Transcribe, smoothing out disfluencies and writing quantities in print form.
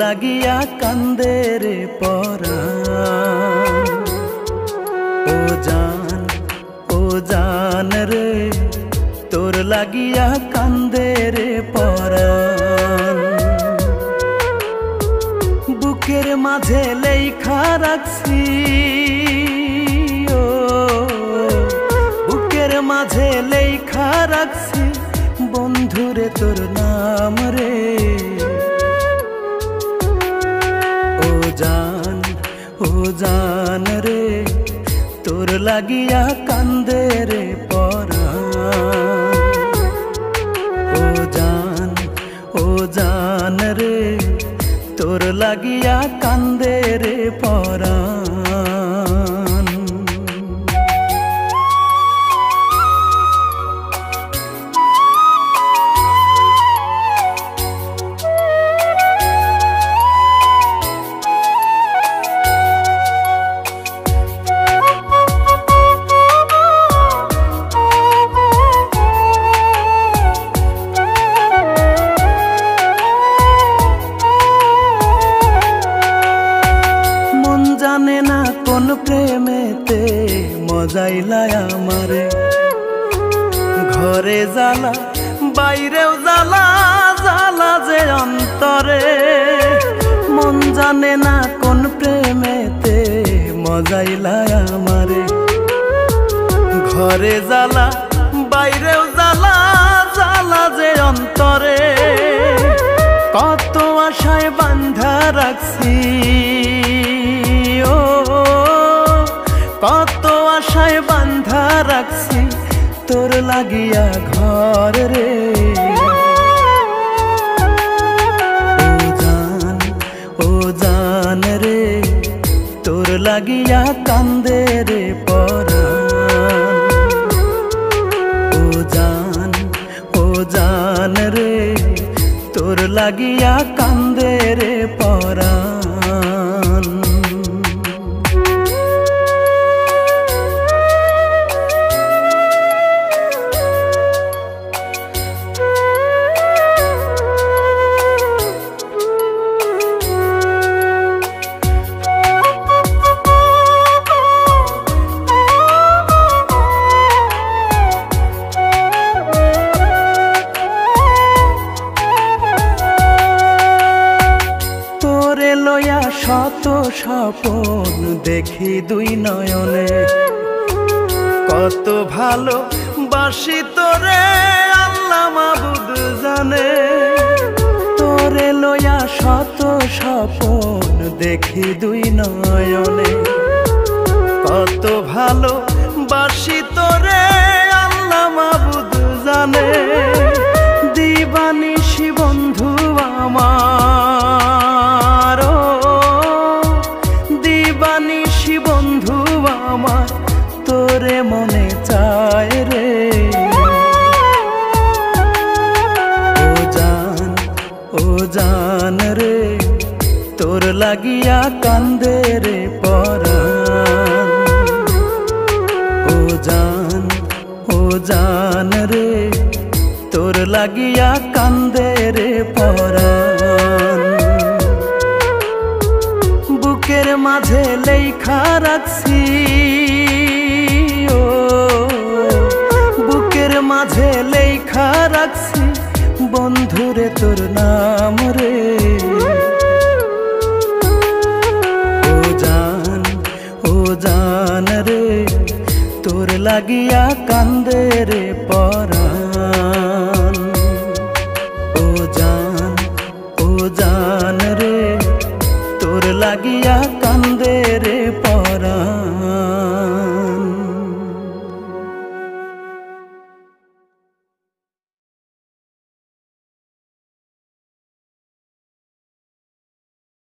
লাগিয়া কান্দে রে পরাণ। ও জান রে তোর লাগিয়া কান্দে রে পরাণ। বুকের মাঝে লেখা রাখছি, বুকের মাঝে লেখা রাখছি বন্ধুরে তোর নাম রে। ও জান রে তোর লাগিয়া কান্দে রে পরাণ। ও জান রে তোর লাগিয়া কান্দে রে পরাণ। জানে না কোন প্রেমেতে মজাইলাই আমারে, ঘরে জ্বালা বাইরেও জ্বালা, জ্বালা যে অন্তরে। মন জানে না কোন প্রেমেতে মজাইলাই আমারে, ঘরে জ্বালা বাইরেও জ্বালা, জ্বালা যে অন্তরে। কত আশায় বান্ধা রাখছি, কত আশায় বান্ধা রাখছি তোর লাগিয়া ঘর রে। ও জান রে তোর লাগিয়া কান্দে রে পরাণ। ও জান রে তোর লাগিয়া কান্দে রে পরাণ। লয়া শত স্বপন দেখি দুই নয়নে, কত ভালো বাসি তোরে আল্লাহ মাবুদ জানে। তোরে লয়া শত স্বপন দেখি দুই নয়নে, কত ভালো বাসি তোরে আল্লাহ মাবুদ জানে। দিবানিশি বন্ধু আমার, দিবানিশি বন্ধু আমার তোরে মনে চায় রে। ও জান রে তোর লাগিয়া কান্দে রে পরাণ। ও জান রে তোর লাগিয়া কান্দে রে পরাণ। বুকের মাঝে লেখা রাখছি, বুকের মাঝে লেখা রাখছি বন্ধুরে তোর নাম রে। ও জান রে তোর লাগিয়া কান্দে রে পরাণ। ও জান রে তোর লাগিয়া কান্দে রে